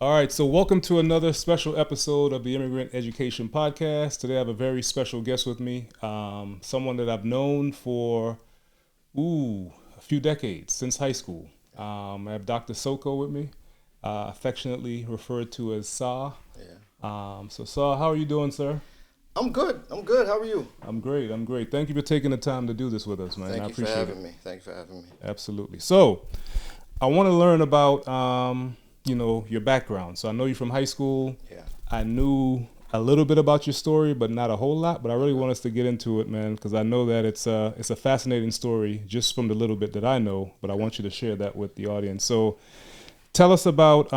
All right, so welcome to another special episode of the Immigrant Education Podcast. Today I have a very special guest with me, someone that I've known for, a few decades, since high school. I have Dr. Soko with me, affectionately referred to as Sa. Yeah. So Sa, how are you doing, sir? I'm good. I'm good. How are you? I'm great. I'm great. Thank you for taking the time to do this with us, man. Thank I you for appreciate having it. me. Thank you for having me. Absolutely. So, I want to learn about, your background. So I know you from high school. Yeah. I knew a little bit about your story, but not a whole lot. But I really want us to get into it, man, because I know that it's a fascinating story just from the little bit that I know. But I want you to share that with the audience. So, tell us about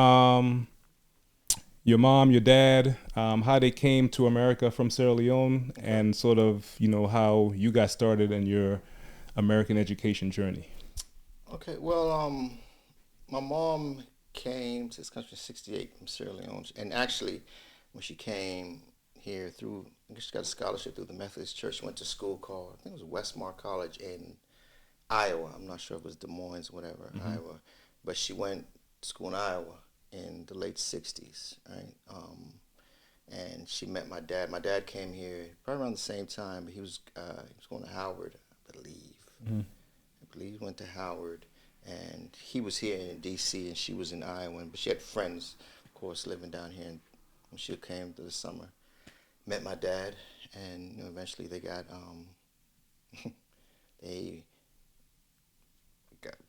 your mom, your dad, how they came to America from Sierra Leone, and sort of how you got started in your American education journey. Okay. Well, my mom came to this country in '68 from Sierra Leone, and actually, when she came here through, I guess she got a scholarship through the Methodist Church. She went to school called, I think it was Westmar College in Iowa. I'm not sure if it was Des Moines or whatever, Iowa, but she went to school in Iowa in the late '60s, right? And she met my dad. My dad came here probably around the same time, but he was going to Howard, I believe. I believe he went to Howard, and he was here in D.C. and she was in Iowa. But she had friends, of course, living down here. And when she came to the summer, met my dad, and eventually they they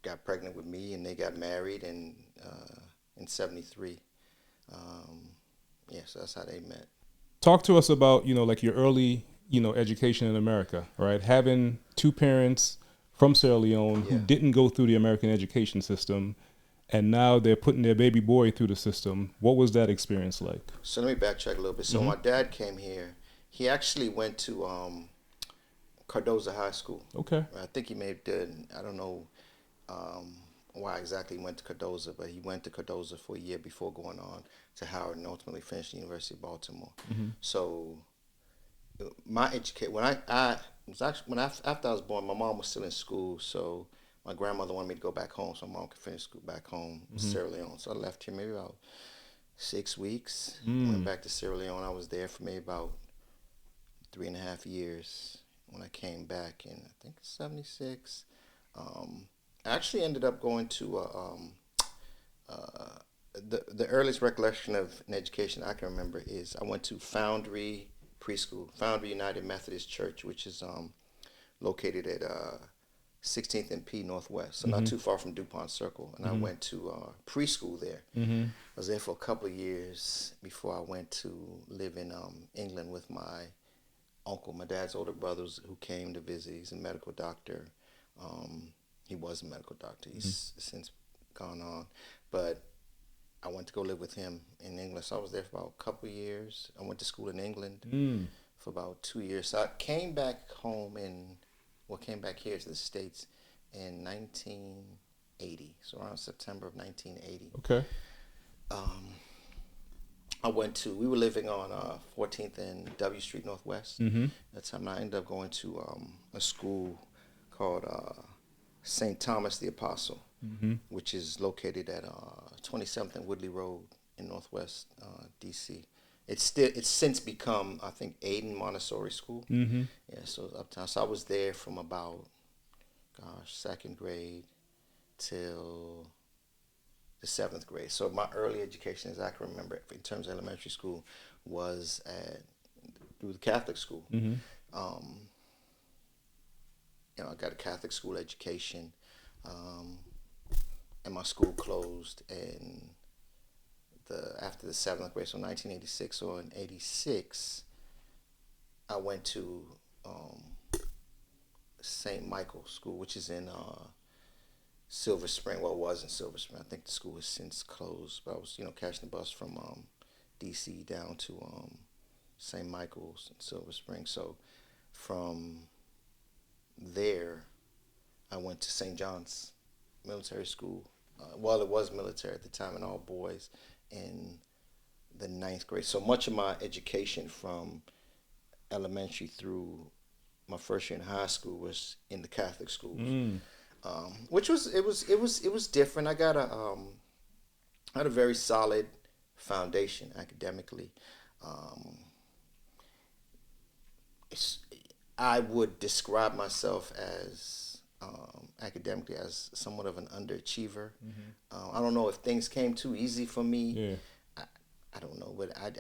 got pregnant with me, and they got married, and in '73. So that's how they met. Talk to us about like your early education in America, right? Having two parents from Sierra Leone who Yeah. didn't go through the American education system, and now they're putting their baby boy through the system. What was that experience like? So let me backtrack a little bit. So my dad came here. He actually went to Cardozo High School. Okay. I think he may have done. I don't know why exactly he went to Cardozo, but he went to Cardozo for a year before going on to Howard and ultimately finished the University of Baltimore. So my education when I was actually after I was born, my mom was still in school, so my grandmother wanted me to go back home so my mom could finish school back home in Sierra Leone. So I left here maybe about 6 weeks. Went back to Sierra Leone. I was there for maybe about 3.5 years. When I came back in, I think '76, I actually ended up going to the earliest recollection of an education I can remember is I went to Foundry Preschool, Foundry United Methodist Church, which is located at 16th and P Northwest, so not too far from DuPont Circle. And I went to preschool there. I was there for a couple of years before I went to live in England with my uncle, my dad's older brothers, who came to visit. He's a medical doctor. He was a medical doctor. He's since gone on. But I went to go live with him in England. So I was there for about a couple of years. I went to school in England for about 2 years. So I came back home came back here to the States in 1980. So around September of 1980. Okay. We were living on 14th and W Street Northwest. That's how I ended up going to a school called St. Thomas the Apostle, which is located at 27th and Woodley Road in Northwest D.C. It's since become, I think, Aiden Montessori School. Yeah, so uptown. So I was there from about, second grade till the seventh grade. So my early education, as I can remember, in terms of elementary school, was through the Catholic school. I got a Catholic school education, and my school closed after the seventh grade, so 1986. So in '86, I went to St. Michael's School, which is in Silver Spring. Well, it was in Silver Spring. I think the school has since closed. But I was, catching the bus from D.C. down to St. Michael's in Silver Spring. So from there, I went to St. John's Military School. It was military at the time, and all boys in the ninth grade. So much of my education from elementary through my first year in high school was in the Catholic schools, which was different. I had a very solid foundation academically. I would describe myself as academically as somewhat of an underachiever. I don't know if things came too easy for me. Yeah. I don't know, but I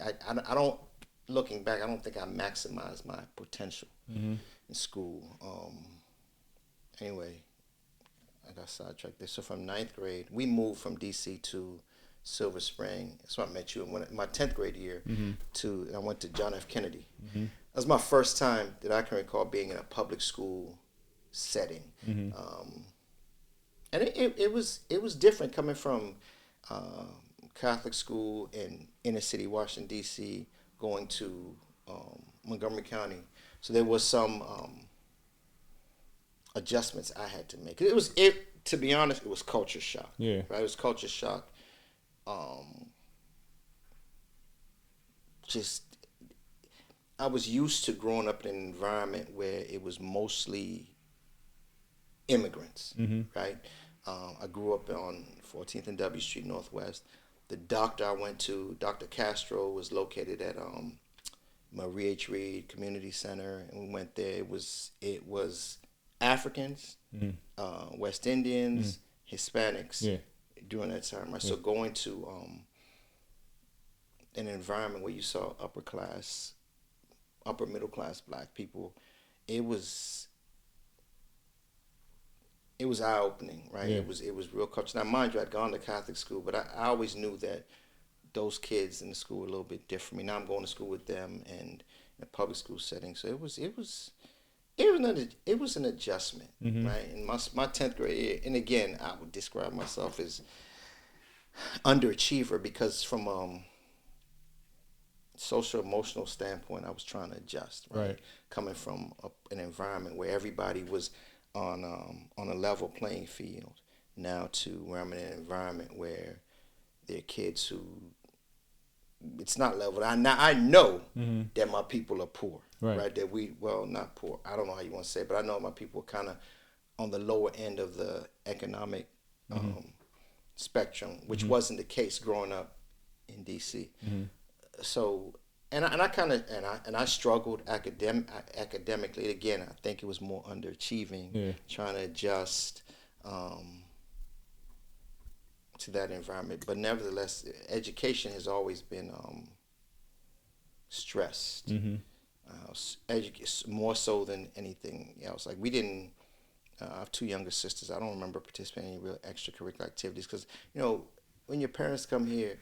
don't. Looking back, I don't think I maximized my potential in school. Anyway, I got sidetracked there. So from ninth grade, we moved from DC to Silver Spring. That's where I met you in my 10th grade year. I went to John F. Kennedy. That was my first time that I can recall being in a public school setting. And it was different coming from Catholic school in inner city Washington, D.C., going to Montgomery County. So there was some adjustments I had to make. To be honest, it was culture shock. Yeah. Right? It was culture shock. I was used to growing up in an environment where it was mostly immigrants, right? I grew up on 14th and W Street Northwest. The doctor I went to, Dr. Castro, was located at Marie H. Reed Community Center, and we went there. It was Africans, West Indians, Hispanics during that time. Right? So going to an environment where you saw upper middle class black people, it was eye opening, right? Yeah. It was real culture. Now, mind you, I'd gone to Catholic school, but I always knew that those kids in the school were a little bit different from me. Now I'm going to school with them and in a public school setting, so it was an adjustment, right? In my 10th grade year, and again, I would describe myself as underachiever because from social emotional standpoint, I was trying to adjust, right? Coming from an environment where everybody was on a level playing field, now to where I'm in an environment where there are kids who it's not level. I know that my people are poor, right? That not poor. I don't know how you want to say it, but I know my people are kind of on the lower end of the economic spectrum, which wasn't the case growing up in DC. So, and I struggled academically. Again, I think it was more underachieving, trying to adjust to that environment. But nevertheless, education has always been stressed, more so than anything else. Like I have two younger sisters. I don't remember participating in real extracurricular activities because, when your parents come here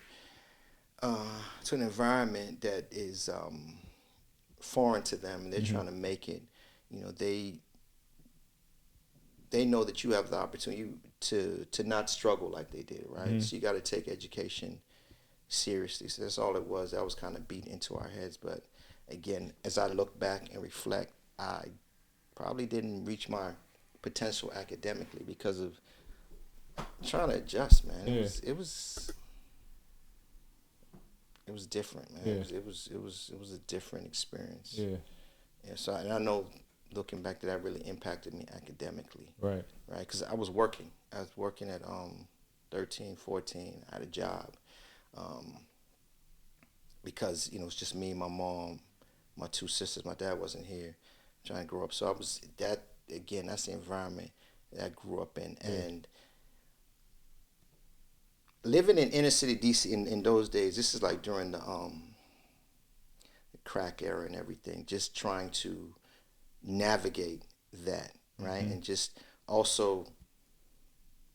to an environment that is foreign to them and they're trying to make it, they know that you have the opportunity to not struggle like they did, right? So you got to take education seriously. So that's all it was. That was kind of beat into our heads. But again, as I look back and reflect, I probably didn't reach my potential academically because of trying to adjust, man. It was different, man. It was a different experience. Yeah. So and I know, looking back, that really impacted me academically. Right. Because I was working. I was working at 13, 14. I had a job. Because it's just me, my mom, my two sisters. My dad wasn't here, trying to grow up. So I was that again. That's the environment that I grew up in, and living in inner city DC in those days. This is like during the crack era and everything. Just trying to navigate that, right, and just also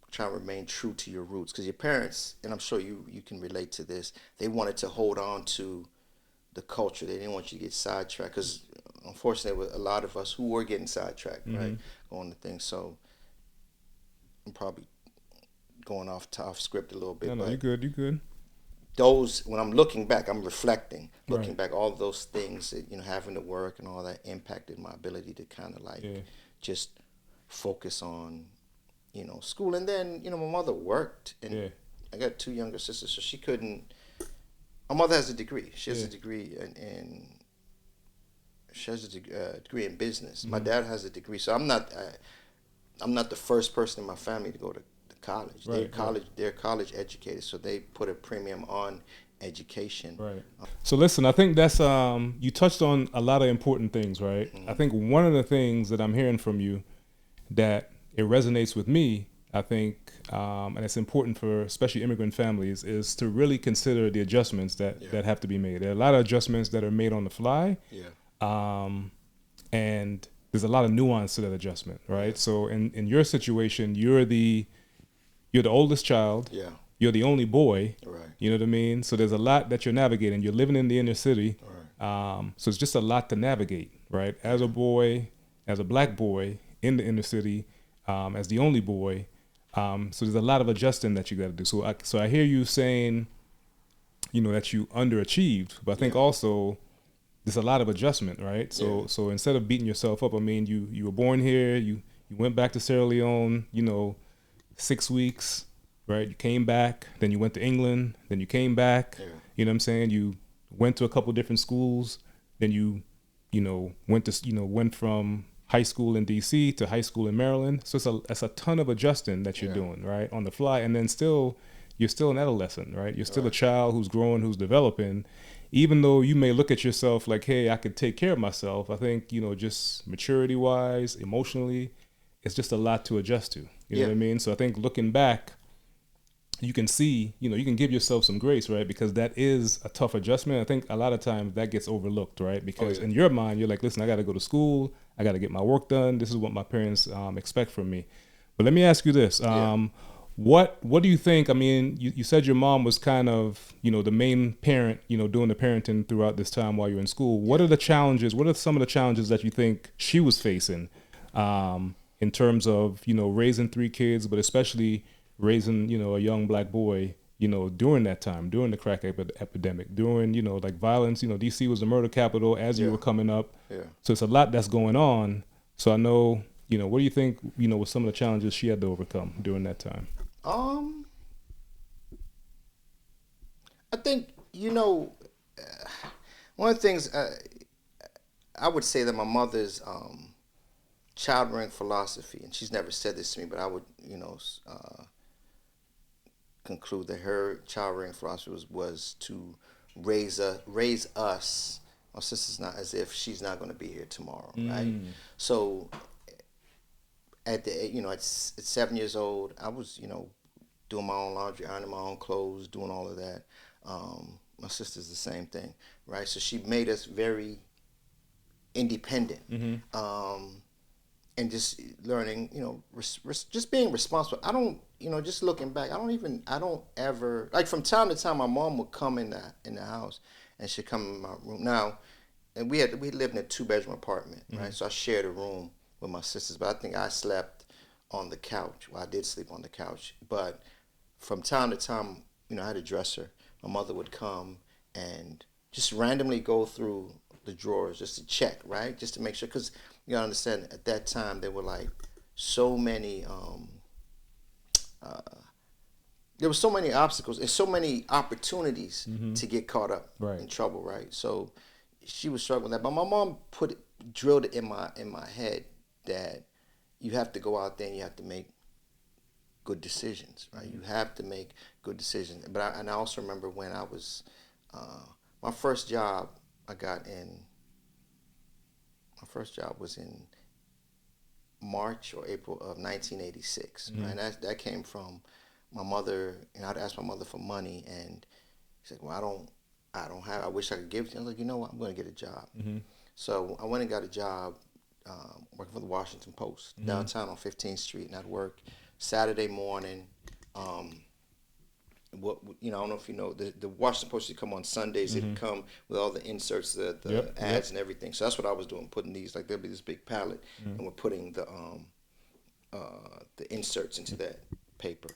try to remain true to your roots, because your parents, and I'm sure you can relate to this, they wanted to hold on to the culture. They didn't want you to get sidetracked, because unfortunately there were a lot of us who were getting sidetracked, right, going to things. So I'm probably going off script a little bit. No, you good. Those, when I'm looking back, I'm reflecting, looking back, all those things that, having to work and all that impacted my ability to kind of just focus on, school. And then, my mother worked, and I got two younger sisters, so she couldn't. My mother has a degree. She has a degree degree in business. My dad has a degree, so I'm not the first person in my family to go to college. They're college educated, so they put a premium on education. Right. So listen, I think that's you touched on a lot of important things, right? I think one of the things that I'm hearing from you that it resonates with me, I think, and it's important for especially immigrant families, is to really consider the adjustments that have to be made. There are a lot of adjustments that are made on the fly, and there's a lot of nuance to that adjustment, right? So in your situation, you're the oldest child. Yeah. You're the only boy. Right. You know what I mean? So there's a lot that you're navigating. You're living in the inner city. Right. So it's just a lot to navigate, right? As a boy, as a black boy in the inner city, as the only boy. So there's a lot of adjusting that you got to do. So I hear you saying, that you underachieved, but I think also there's a lot of adjustment, right? So instead of beating yourself up, I mean, you were born here, you went back to Sierra Leone, 6 weeks, right? You came back, then you went to England, then you came back. You know what I'm saying? You went to a couple different schools, then you went from high school in DC to high school in Maryland. So it's a ton of adjusting that you're doing, right, on the fly, and then you're still an adolescent, right? You're still a child who's growing, who's developing. Even though you may look at yourself like, hey, I could take care of myself, I think, just maturity-wise, emotionally, it's just a lot to adjust to. You know what I mean? So I think looking back, you can see, you can give yourself some grace, right? Because that is a tough adjustment. I think a lot of times that gets overlooked, right? Because in your mind, you're like, listen, I got to go to school. I got to get my work done. This is what my parents expect from me. But let me ask you this. What do you think? I mean, you said your mom was kind of, the main parent, doing the parenting throughout this time while you're in school. What are the challenges? What are some of the challenges that you think she was facing in terms of, raising 3 kids, but especially raising, a young black boy, during that time, during the crack epidemic, during, like violence, DC was the murder capital as you were coming up. So it's a lot that's going on. So I know, what do you think, was some of the challenges she had to overcome during that time? I think, one of the things I would say that my mother's child rearing philosophy, and she's never said this to me, but I would, conclude that her child rearing philosophy was to raise us, my sister's not, as if she's not going to be here tomorrow, right? So at 7 years old, I was, doing my own laundry, ironing my own clothes, doing all of that. My sister's the same thing, right? So she made us very independent. And just learning, just being responsible. I don't, just looking back, I don't ever, like from time to time, my mom would come in the house and she'd come in my room. Now, and we lived in a 2-bedroom apartment, right? So I shared a room with my sisters, but I think I slept on the couch. Well, I did sleep on the couch, but from time to time, I had a dresser. My mother would come and just randomly go through the drawers just to check, right? Just to make sure, because you gotta understand, at that time there were like so many there were so many obstacles and so many opportunities to get caught up in trouble, right? So she was struggling with that, but my mom drilled it in my head that you have to go out there and you have to make good decisions, right? You have to make good decisions. But I also remember when I was my first job was in March or April of 1986, right? And that came from my mother, and I'd ask my mother for money, and she said, well, I don't have, I wish I could give it to you. I was like, you know what, I'm going to get a job. So I went and got a job working for the Washington Post downtown on 15th Street, and I'd work Saturday morning. I don't know if you know, the Washington Post used to come on Sundays. It'd come with all the inserts, the ads and everything. So that's what I was doing, putting these, like there'd be this big pallet, and we're putting the inserts into that paper.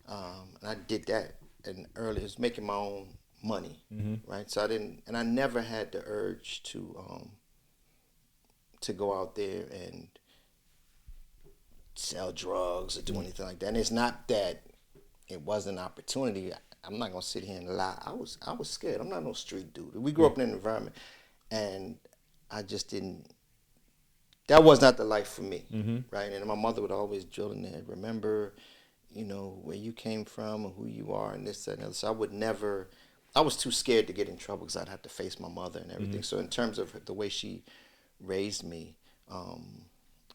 And I did that, and early, it was making my own money, right? So I never had the urge to go out there and sell drugs or do anything like that. And it's not that it wasn't an opportunity. I'm not gonna sit here and lie. I was scared. I'm not no street dude. We grew up in an environment, and I just didn't. That was not the life for me, right? And my mother would always drill in there. Remember, where you came from and who you are, and this, that, and the other. So I would never I was too scared to get in trouble because I'd have to face my mother and everything. So in terms of the way she raised me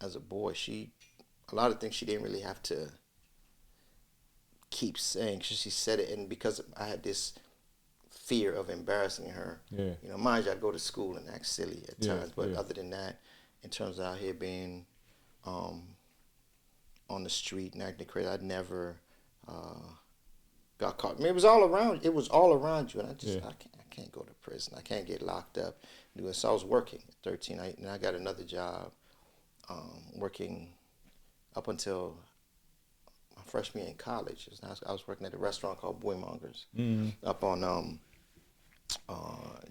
as a boy, a lot of things she didn't really have to keep saying. She said it, and because I had this fear of embarrassing her, mind you, I'd go to school and act silly at times, but other than that, in terms of out here being on the street and acting crazy, I'd never got caught. I mean, it was all around. It was all around you, and I can't go to prison. I can't get locked up. So I was working at 13, and I got another job working up until my freshman year in college. I was working at a restaurant called Boymongers up on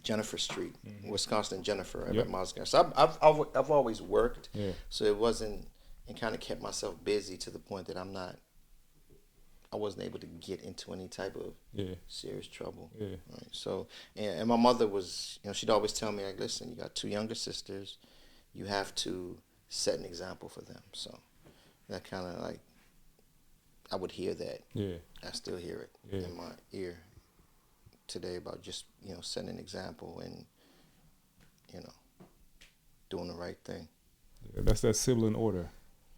Jennifer Street, Wisconsin Jennifer, right by Moscow. So I've always worked, so it wasn't, and kind of kept myself busy to the point that I wasn't able to get into any type of serious trouble. Right? So, and my mother was, she'd always tell me, like, listen, you got 2 younger sisters, you have to set an example for them. So that kind of like, I would hear that. I still hear it in my ear today about just, setting an example and, doing the right thing. Yeah, that's that sibling order.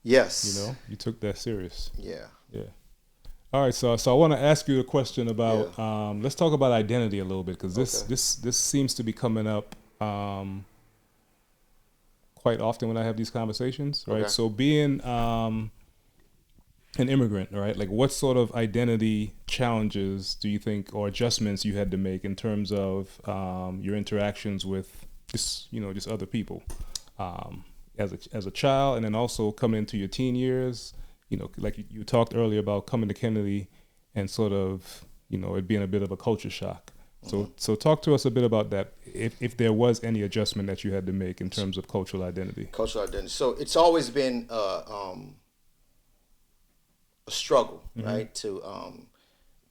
Yes. You took that serious. Yeah. All right, so I want to ask you a question about. Let's talk about identity a little bit, because this seems to be coming up quite often when I have these conversations, right? Okay. So being an immigrant, right? Like, what sort of identity challenges do you think, or adjustments you had to make in terms of your interactions with just other people as a child, and then also coming into your teen years? Like you talked earlier about coming to Kennedy and sort of, it being a bit of a culture shock. So talk to us a bit about that, if there was any adjustment that you had to make in terms of cultural identity. Cultural identity. So it's always been a struggle, right, to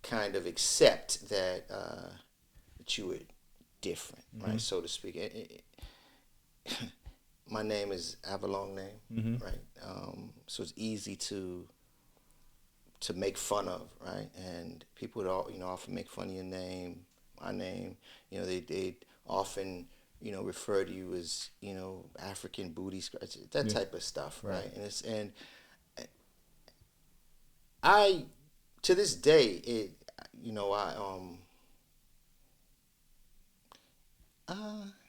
kind of accept that that you were different, right, so to speak. My name I have a long name, right? So it's easy to make fun of, right? And people would often make fun of your name, my name. They often refer to you as African booty scratch, that type of stuff, right? And I to this day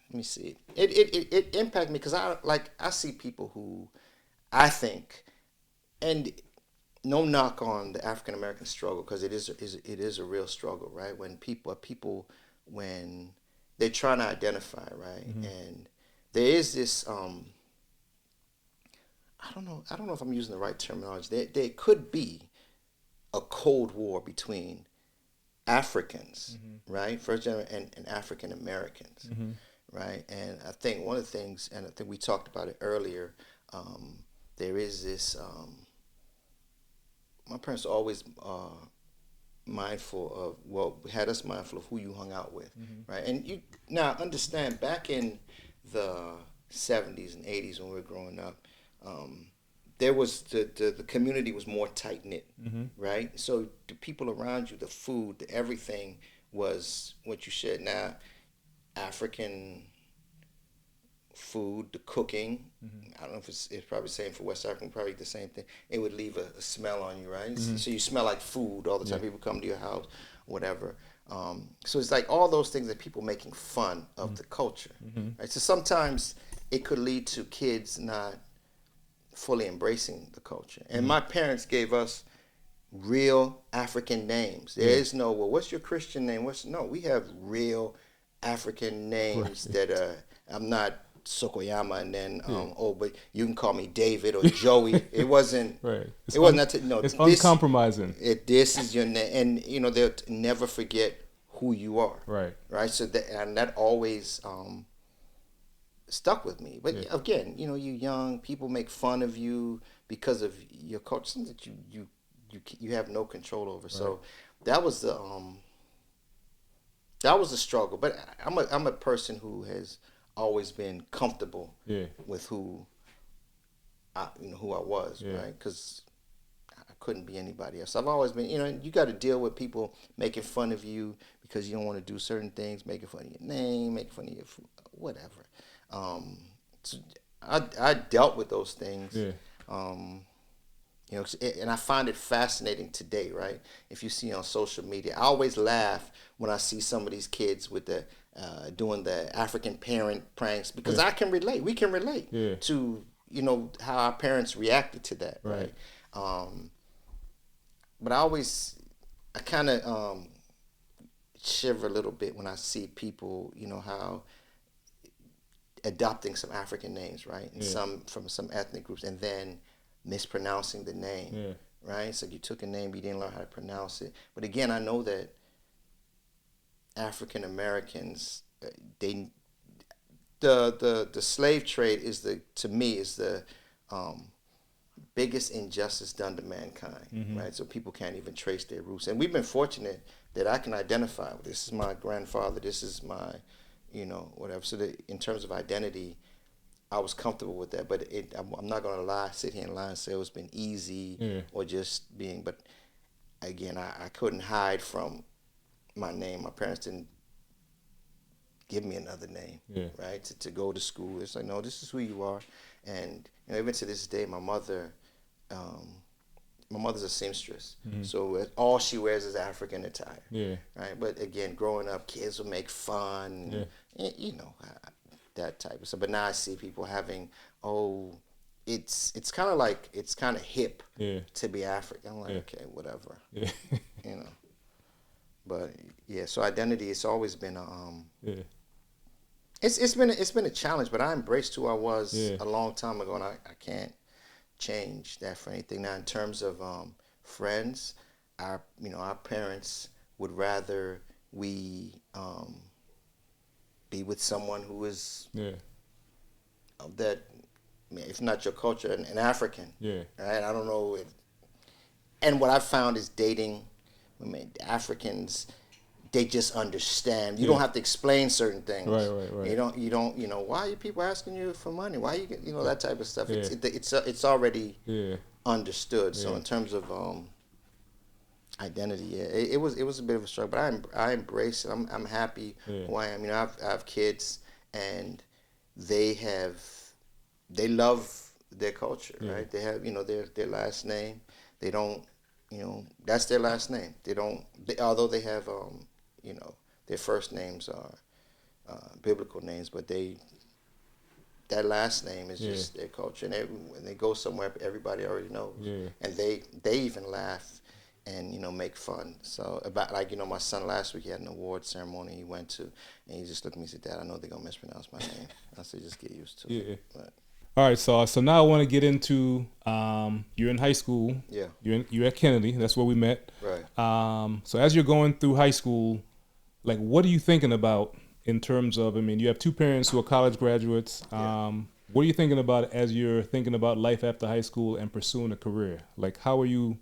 let me see. It impacted me because I see people who I think, and no knock on the African American struggle, because it is a real struggle, right? When people when they're trying to identify, right, and there is this I don't know if I'm using the right terminology. There could be a Cold War between Africans, right, first generation, and African Americans. Right, and I think one of the things, and I think we talked about it earlier, there is this. My parents are always had us mindful of who you hung out with, right? And you now understand, back in the 70s and 80s when we were growing up, there was the community was more tight knit, right? So the people around you, the food, everything was what you shared. Now, African food, the cooking, I don't know if it's probably the same for West African, probably the same thing. It would leave a smell on you, right? So you smell like food all the time. People come to your house, whatever. So it's like all those things that people making fun of the culture. Right? So sometimes it could lead to kids not fully embracing the culture. And my parents gave us real African names. There is no, well, what's your Christian name? No, we have real African names that I'm not Sokoyama, and then but you can call me David or Joey. It wasn't right. It wasn't that. No, it's uncompromising. This is your name, and they'll never forget who you are. Right. So that always stuck with me. But again, you're young. People make fun of you because of your culture, something that you have no control over. Right. So that was the struggle. But I'm a person who has always been comfortable with who I was, right? Because I couldn't be anybody else. I've always been, you got to deal with people making fun of you because you don't want to do certain things, making fun of your name, making fun of your whatever. So I dealt with those things. Yeah. You know, and I find it fascinating today, right? If you see on social media, I always laugh when I see some of these kids with the doing the African parent pranks, because I can relate. We can relate to, you know, how our parents reacted to that, right? But I kind of shiver a little bit when I see people, you know, how adopting some African names, right? And some from some ethnic groups, and then mispronouncing the name, right? So you took a name, you didn't learn how to pronounce it. But again, I know that African Americans, the slave trade is to me is the biggest injustice done to mankind, right? So people can't even trace their roots, and we've been fortunate that I can identify. This is my grandfather. This is my, you know, whatever. So that in terms of identity, I was comfortable with that, but I'm not going to sit here and lie and say it's been easy or just being, but again, I couldn't hide from my name. My parents didn't give me another name, right, to go to school. It's like, no, this is who you are. And you know, even to this day, my mother's a seamstress, so all she wears is African attire, right? But again, growing up, kids will make fun, you know, that type of stuff. But now I see people having, it's kind of like, it's kind of hip to be African. I'm like, okay, whatever, you know. But so identity, it's always been it's been a challenge. But I embraced who I was a long time ago, and I can't change that for anything. Now, in terms of friends, our parents would rather we be with someone who is of that, if not your culture, an African. Right? I don't know. And what I've found is dating women, Africans, they just understand. You don't have to explain certain things. Right. You don't. You know, why are people asking you for money? Why you get, you know, that type of stuff. It's already understood. So in terms of identity, it was a bit of a struggle, but I embrace it. I'm happy who I am. You know, I have kids, and they love their culture, right? They have, you know, their last name. They don't, you know, that's their last name. They don't, although they have, you know, their first names are biblical names, but that last name is just their culture. And when they go somewhere, everybody already knows. And they even laugh and, you know, make fun. So about, like, you know, my son last week, he had an award ceremony he went to, and he just looked at me and said, "Dad, I know they're gonna mispronounce my name." I said, "Just get used to it." But, all right, so now I want to get into you're in high school. You're at Kennedy. That's where we met. Right. So as you're going through high school, like, what are you thinking about in terms of? I mean, you have two parents who are college graduates. What are you thinking about as you're thinking about life after high school and pursuing a career? Like, how are you?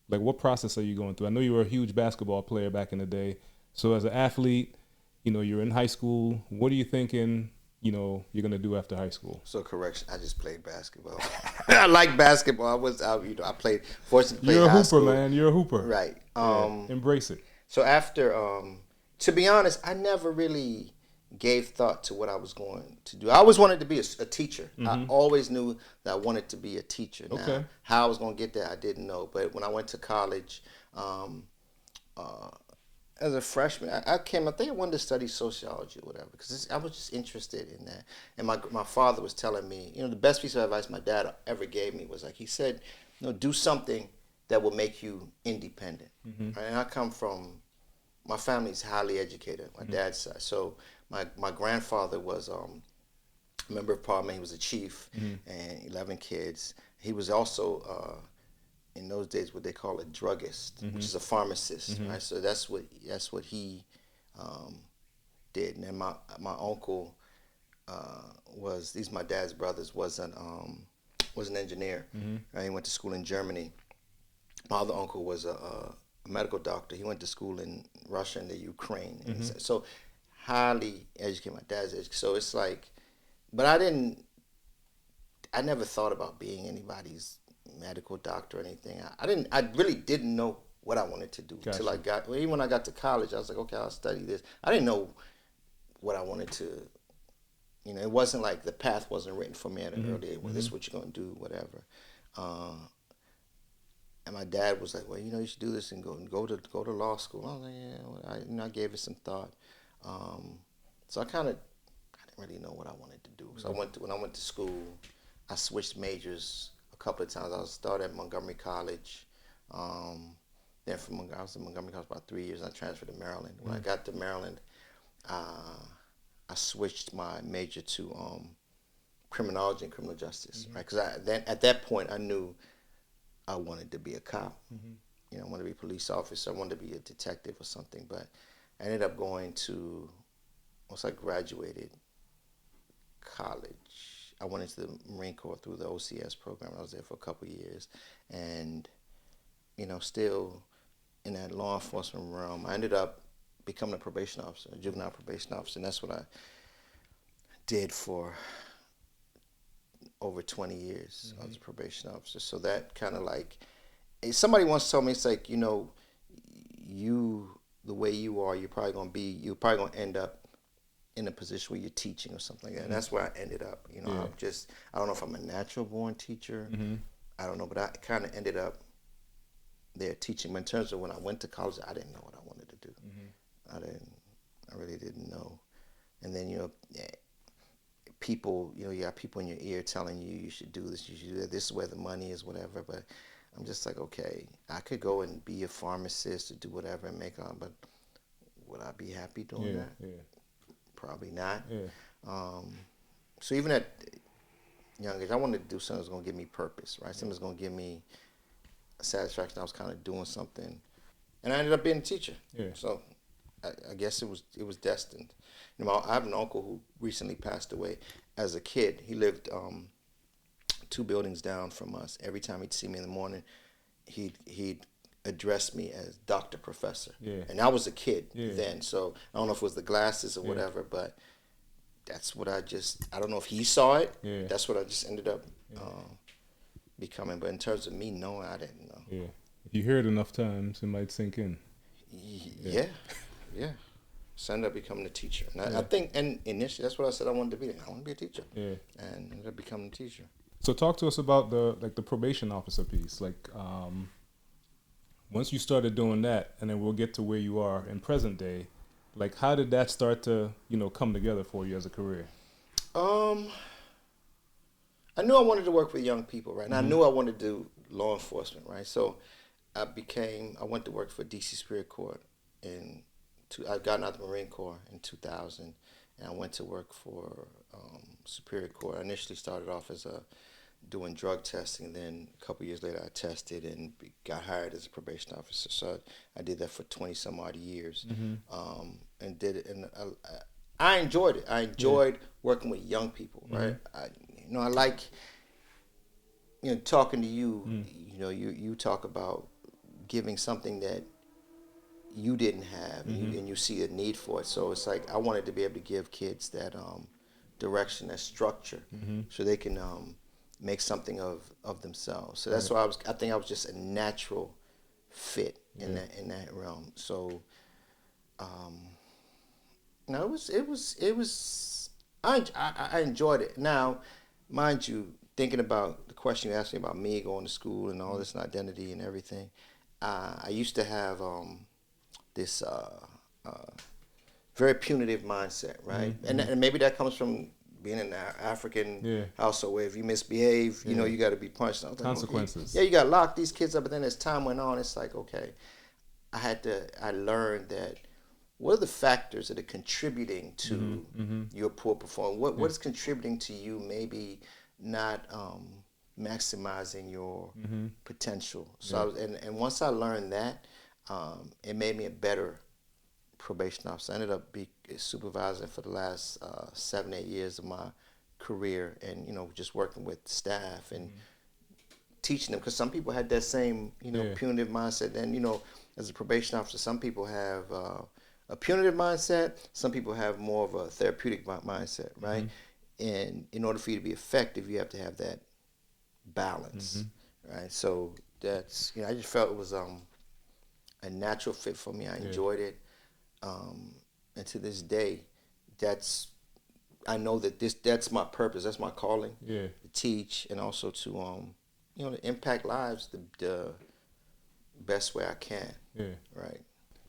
Like, what process are you going through? I know you were a huge basketball player back in the day. So as an athlete, you know, you're in high school. What are you thinking, you know, you're going to do after high school? So correction, I just played basketball. I like basketball. I played, fortunately, You're a hooper, school. Man. You're a hooper. Right. Embrace it. So after, to be honest, I never really gave thought to what I was going to do. I always wanted to be a teacher. I always knew that I wanted to be a teacher. Now, how I was going to get there, I didn't know. But when I went to college, as a freshman, I think I wanted to study sociology or whatever, because I was just interested in that. And my father was telling me, you know, the best piece of advice my dad ever gave me was, like, he said, you know, do something that will make you independent. Right? And I come from, my family's highly educated, my dad's side. So my grandfather was a member of parliament. He was a chief, and 11 kids. He was also in those days what they call a druggist, which is a pharmacist, right? So that's what he did. And then my uncle these my dad's brothers, was an engineer. Right? He went to school in Germany. My other uncle was a medical doctor. He went to school in Russia and the Ukraine. And so highly educated. My dad's educated. So it's like, but I never thought about being anybody's medical doctor or anything. I really didn't know what I wanted to do. Gotcha. Till I got, well, even when I got to college, I was like, okay, I'll study this. I didn't know what I wanted to, you know, it wasn't like the path wasn't written for me at an early age. Well, this is what you're going to do, whatever. And my dad was like, well, you know, you should do this and go to law school. I was like, yeah, well, I gave it some thought. So I didn't really know what I wanted to do. So when I went to school, I switched majors a couple of times. I started at Montgomery College. Then I was in Montgomery College about 3 years. And I transferred to Maryland. When I got to Maryland, I switched my major to criminology and criminal justice, right? Because then at that point I knew I wanted to be a cop. You know, I wanted to be a police officer. I wanted to be a detective or something. But I ended up going to, once I graduated college, I went into the Marine Corps through the OCS program. I was there for a couple of years, and you know, still in that law enforcement realm, I ended up becoming a probation officer, a juvenile probation officer, and that's what I did for over 20 years. I was a probation officer. So that kind of like, somebody once told me, it's like, you know, the way you are, you're probably going to end up in a position where you're teaching or something like that. And that's where I ended up. You know, I don't know if I'm a natural born teacher. I don't know, but I kind of ended up there teaching. But in terms of when I went to college, I didn't know what I wanted to do. I really didn't know. And then, you know, people, you know, you got people in your ear telling you you should do this, you should do that, this is where the money is, whatever. But I'm just like, okay, I could go and be a pharmacist or do whatever and make on, but would I be happy doing that? Probably not. So even at young age, I wanted to do something that's going to give me purpose, right? Something that's going to give me satisfaction. I was kind of doing something, and I ended up being a teacher. So I guess it was destined. You know, I have an uncle who recently passed away. As a kid, he lived 2 buildings down from us. Every time he'd see me in the morning, he'd address me as Dr. Professor. And I was a kid then, so I don't know if it was the glasses or whatever, but that's what I don't know if he saw it. That's what I just ended up becoming. But in terms of me knowing, I didn't know. If you hear it enough times, it might sink in. Yeah. So I ended up becoming a teacher. And I think, and initially, that's what I said I wanted to be. I want to be a teacher. And ended up becoming a teacher. So talk to us about the probation officer piece. Like, once you started doing that, and then we'll get to where you are in present day, like, how did that start to, you know, come together for you as a career? I knew I wanted to work with young people, right? And I knew I wanted to do law enforcement, right? So I went to work for DC Superior Court I'd gotten out of the Marine Corps in 2000, and I went to work for Superior Court. I initially started off as doing drug testing, then a couple years later I tested and got hired as a probation officer. So I did that for 20 some odd years, and did it, and I enjoyed it. I enjoyed working with young people, right? I like, you know, talking to you. You know, you talk about giving something that you didn't have, and you see a need for it. So it's like I wanted to be able to give kids that direction, that structure, so they can make something of themselves. So that's why I think I was just a natural fit in that realm. So no, it was I enjoyed it. Now, mind you, thinking about the question you asked me about me going to school and all this and identity and everything, I used to have this very punitive mindset, right? And maybe that comes from being in an African household where if you misbehave, you know, you got to be punished. Consequences. You got to lock these kids up. But then as time went on, it's like, okay, I learned that what are the factors that are contributing to your poor performance? What is contributing to you maybe not maximizing your potential? So and once I learned that, it made me a better probation officer. I ended up being supervisor for the last 7-8 years of my career, and you know, just working with staff and teaching them, because some people had that same, you know, punitive mindset. And you know, as a probation officer, some people have a punitive mindset, some people have more of a therapeutic mindset, right? And in order for you to be effective, you have to have that balance, right? So that's, you know, I just felt it was a natural fit for me. I enjoyed it, and to this day, I know that that's my purpose. That's my calling. Yeah. To teach and also to to impact lives the best way I can. Yeah. Right.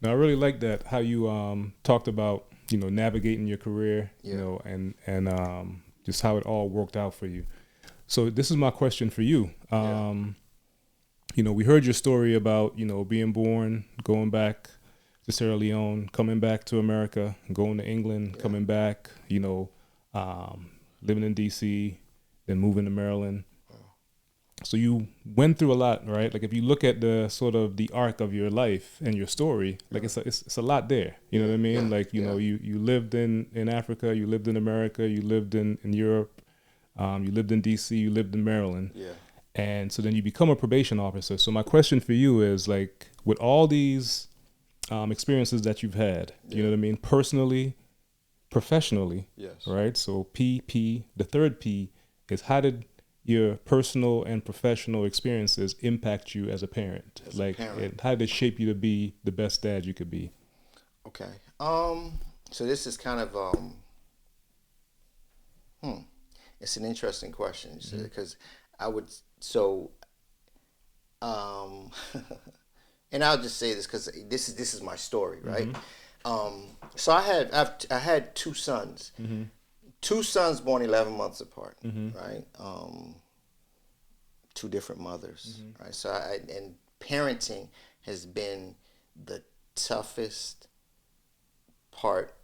Now I really like that how you talked about navigating your career, and just how it all worked out for you. So this is my question for you. We heard your story about being born, going back to Sierra Leone, coming back to America, going to England, coming back, living in DC, then moving to Maryland. So you went through a lot, right? Like if you look at the sort of the arc of your life and your story, like it's a lot there. You know what I mean? Like you lived in Africa, you lived in America, you lived in Europe, you lived in DC, you lived in Maryland. Yeah. And so then you become a probation officer. So my question for you is, like, with all these experiences that you've had, you know what I mean, personally, professionally, Yes. right? So the third P is, how did your personal and professional experiences impact you as a parent? And how did it shape you to be the best dad you could be? Okay. So this is kind of it's an interesting question because I would and I'll just say this because this is my story, right? So I had two sons. Two sons born 11 months apart, right? Two different mothers, right? So and parenting has been the toughest part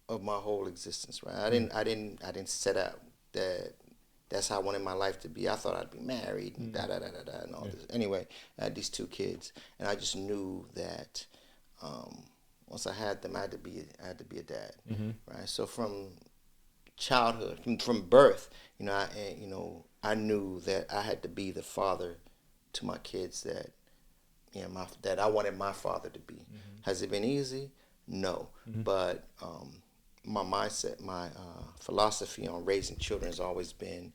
of my whole existence, right? I didn't set out that that's how I wanted my life to be. I thought I'd be married and and all this. Anyway, I had these two kids, and I just knew that once I had them, I had to be a dad, right? So from childhood, from birth, I knew that I had to be the father to my kids that that I wanted my father to be. Has it been easy? No, but my mindset, my philosophy on raising children has always been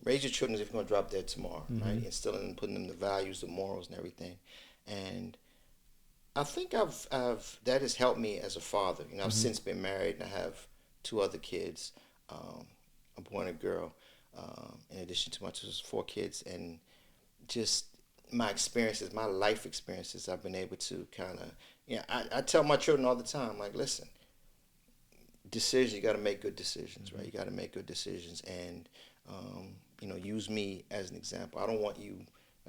raise your children as if you're going to drop dead tomorrow, right? Instilling and putting them the values, the morals, and everything. And I think that has helped me as a father. I've since been married and I have two other kids, a boy and a girl, in addition to my 4 kids. And just my experiences, my life experiences, I've been able to kind of, I tell my children all the time, like, listen, decisions, you got to make good decisions, right? You got to make good decisions, and use me as an example. I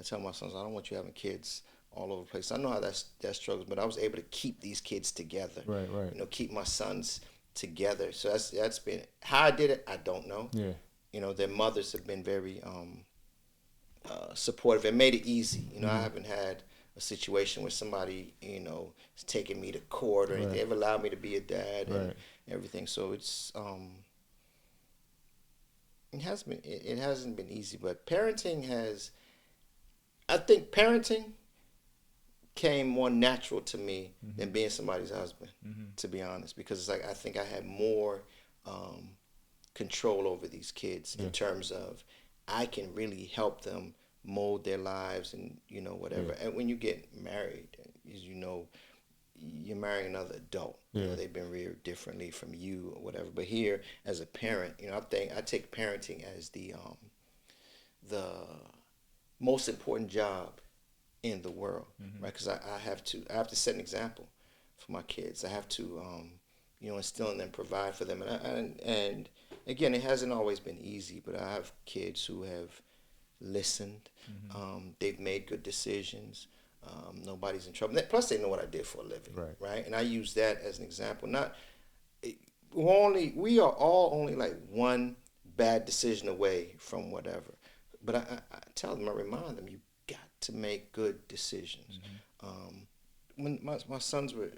tell my sons, I don't want you having kids all over the place. I know how that struggles, but I was able to keep these kids together. Right. Keep my sons together. So that's been how I did it. I don't know. Yeah. Their mothers have been very supportive and made it easy. I haven't had a situation where somebody is taking me to court or anything. They've allowed me to be a dad and everything. So it's it hasn't been easy, but I think parenting came more natural to me than being somebody's husband, to be honest, because it's like I think I had more control over these kids in terms of I can really help them mold their lives and whatever. And when you get married, as you're marrying another adult. They've been reared differently from you or whatever. But here, as a parent, I take parenting as the most important job in the world, right? Because I have to set an example for my kids. I have to instill in them, provide for them, and again, it hasn't always been easy. But I have kids who have listened. They've made good decisions. Nobody's in trouble. Plus, they know what I did for a living, right? And I use that as an example. We are all only like one bad decision away from whatever. But I tell them, I remind them, you got to make good decisions. When my sons were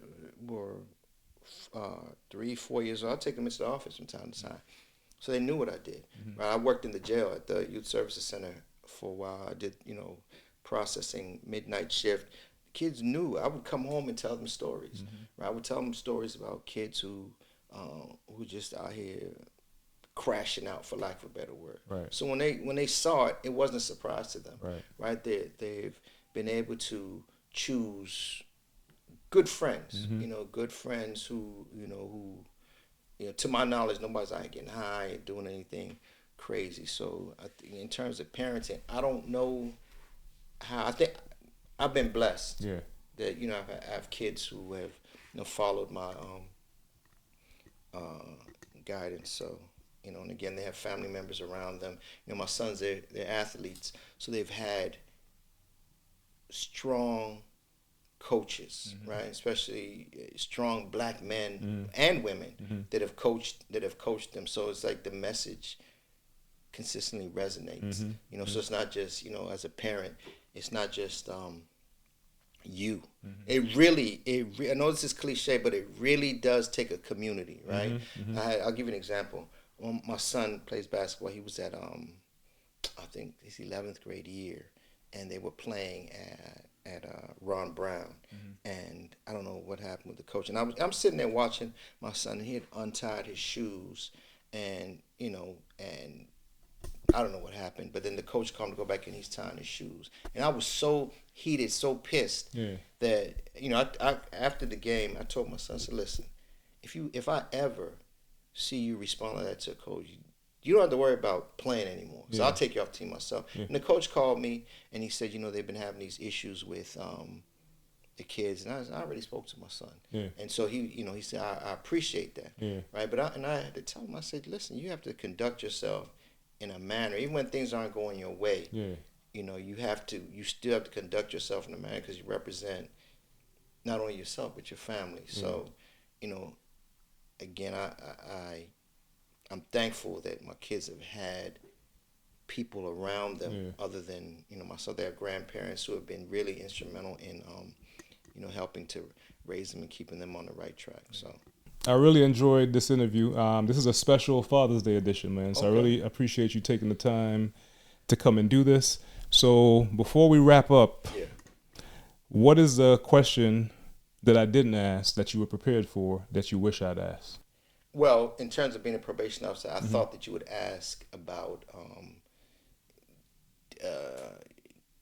3-4 years old, I'd take them into the office from time to time, so they knew what I did. Right? I worked in the jail at the Youth Services Center for a while. I did processing midnight shift. The kids knew. I would come home and tell them stories. Right? I would tell them stories about kids who just out here crashing out, for lack of a better word. Right. So when they saw it, it wasn't a surprise to them. Right. They've been able to choose good friends, good friends who to my knowledge, nobody's out getting high, doing anything crazy. So I think in terms of parenting, I don't know how. I think I've been blessed. Yeah. That I have kids who have followed my guidance. So and again, they have family members around them. My sons, they're athletes, so they've had strong coaches, right? Especially strong black men and women that have coached them. So it's like the message consistently resonates. So it's not just as a parent, it's not just you. It really, I know this is cliche, but it really does take a community, right? I'll give you an example. My son plays basketball. He was at I think his 11th grade year, and they were playing at Ron Brown, and I don't know what happened with the coach. And I'm sitting there watching my son. He had untied his shoes, and and I don't know what happened. But then the coach called him to go back, and he's tying his shoes. And I was so heated, so pissed that I after the game, I told my son, I said, "Listen, if I ever see you respond like that to a coach, you don't have to worry about playing anymore. So I'll take you off the team myself." And the coach called me, and he said, they've been having these issues with the kids, and I already spoke to my son. And so he said, I appreciate that, right? But I had to tell him, I said, listen, you have to conduct yourself in a manner, even when things aren't going your way. You still have to conduct yourself in a manner because you represent not only yourself but your family. So, again, I'm thankful that my kids have had people around them other than myself. They have grandparents who have been really instrumental in helping to raise them and keeping them on the right track. So I really enjoyed this interview. This is a special Father's Day edition, man. So I really appreciate you taking the time to come and do this. So before we wrap up, what is the question that I didn't ask that you were prepared for that you wish I'd asked? Well, in terms of being a probation officer, I thought that you would ask about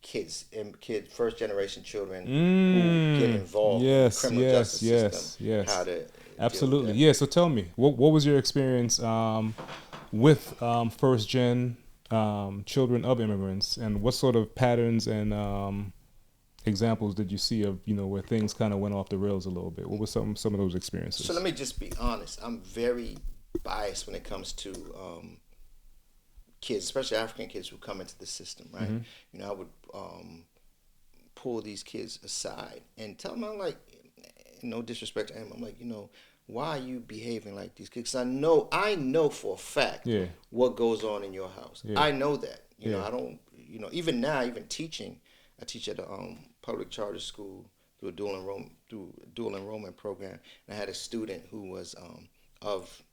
kids, first generation children who get involved in the criminal justice system. How to absolutely, yeah. So tell me, what was your experience with first gen children of immigrants, and what sort of patterns and examples did you see of where things kind of went off the rails a little bit? What were some of those experiences? So let me just be honest. I'm very biased when it comes to kids, especially African kids who come into the system, right? I would pull these kids aside and tell them, I'm like, no disrespect to him, I'm like, why are you behaving like these kids? 'Cause I know for a fact what goes on in your house. I know that. I don't, even now, even teaching, I teach at a public charter school through a dual enrollment program, and I had a student who was of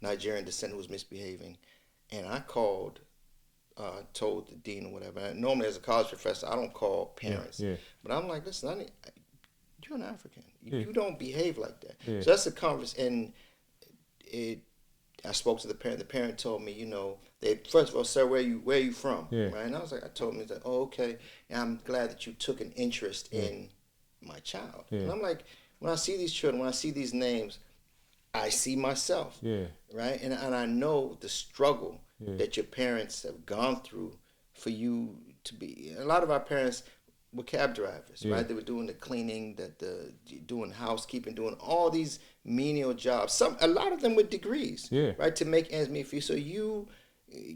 Nigerian descent who was misbehaving, and I called, told the dean or whatever. And normally, as a college professor, I don't call parents, but I'm like, listen, you're an African. You don't behave like that. So that's the conversation. And I spoke to the parent. The parent told me, they first of all, sir, where are you from? Right? And I told him, oh, okay. And I'm glad that you took an interest in my child. And I'm like, when I see these children, when I see these names, I see myself. Right? And I know the struggle that your parents have gone through for you to be. A lot of our parents were cab drivers, right? They were doing the cleaning, doing housekeeping, doing all these menial jobs. A lot of them with degrees, right, to make ends meet for you. So you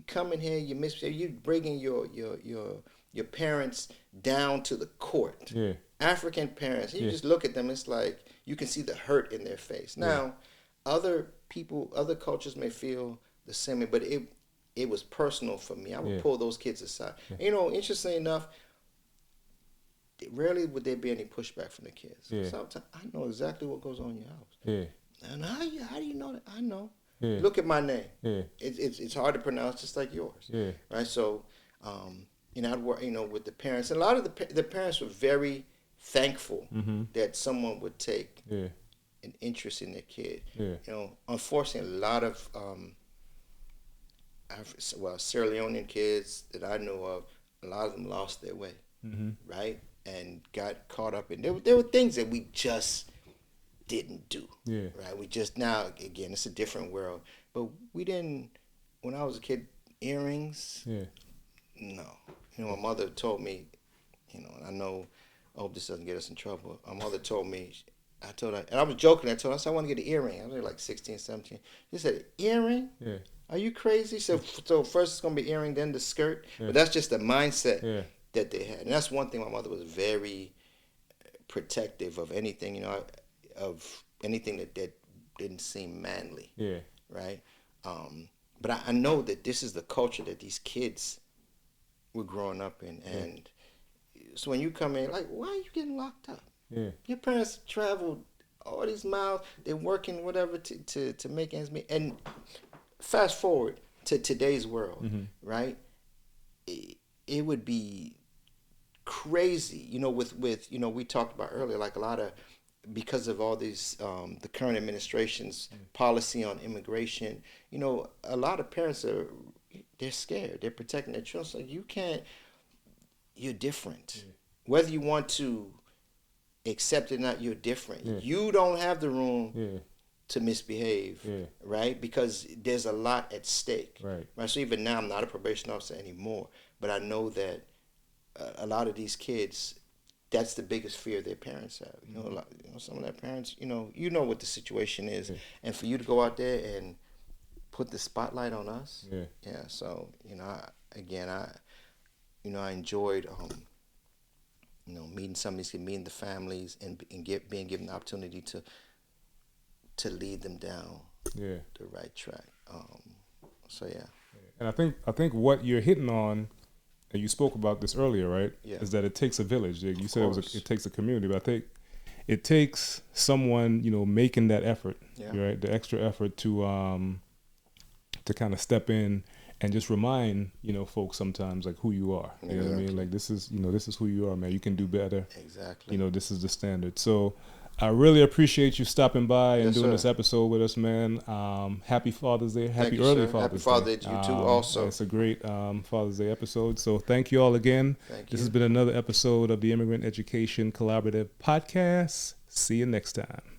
come in here, you bringing your parents down to the court. African parents, you just look at them, it's like you can see the hurt in their face. Now, other people, other cultures may feel the same way, but it was personal for me. I would pull those kids aside. Interestingly enough, rarely would there be any pushback from the kids. Sometimes I know exactly what goes on in your house. And how do you know that? I know. Look at my name. It's hard to pronounce, just like yours. Right. So, I'd work, with the parents. And a lot of the parents were very thankful that someone would take an interest in their kid. Unfortunately, a lot of Sierra Leonean kids that I know of, a lot of them lost their way. Right. and got caught up in. There were things that we just didn't do. Yeah. Right. We just now again, it's a different world, but we didn't. When I was a kid, earrings. Yeah. No. My mother told me. And I know. I hope this doesn't get us in trouble. My mother told me. I told her, and I was joking. I told her, I said, I want to get an earring. I was like 16, 17. She said, earring? Yeah. Are you crazy? So first it's going to be earring, then the skirt. Yeah. But that's just the mindset that they had. And that's one thing my mother was very protective of anything, of anything that didn't seem manly. Yeah. Right? But I know that this is the culture that these kids were growing up in. And so when you come in, like, why are you getting locked up? Yeah. Your parents traveled all these miles. They're working whatever to make ends meet. And fast forward to today's world, right? It would be crazy, with we talked about earlier, like a lot of, because of all these the current administration's policy on immigration, a lot of parents they're scared. They're protecting their children. So you're different. Whether you want to accept it or not, you're different. You don't have the room to misbehave, right? Because there's a lot at stake. Right. So even now, I'm not a probation officer anymore, but I know that a lot of these kids, that's the biggest fear their parents have. Some of their parents, you know what the situation is, and for you to go out there and put the spotlight on us, So I enjoyed meeting some of these kids, meeting the families, and being given the opportunity to lead them down the right track. And I think what you're hitting on, and you spoke about this earlier, right? Yeah. Is that it takes a village. You said it takes a community, but I think it takes someone making that effort, right? The extra effort to kind of step in and just remind folks sometimes, like, who you are. You know what I mean? Like, this is who you are, man. You can do better. Exactly. This is the standard. So I really appreciate you stopping by and doing this episode with us, man. Happy Father's Day. Happy early Father's Day. Happy Father's Day to you too also. It's a great Father's Day episode. So thank you all again. This has been another episode of the Immigrant Education Collaborative Podcast. See you next time.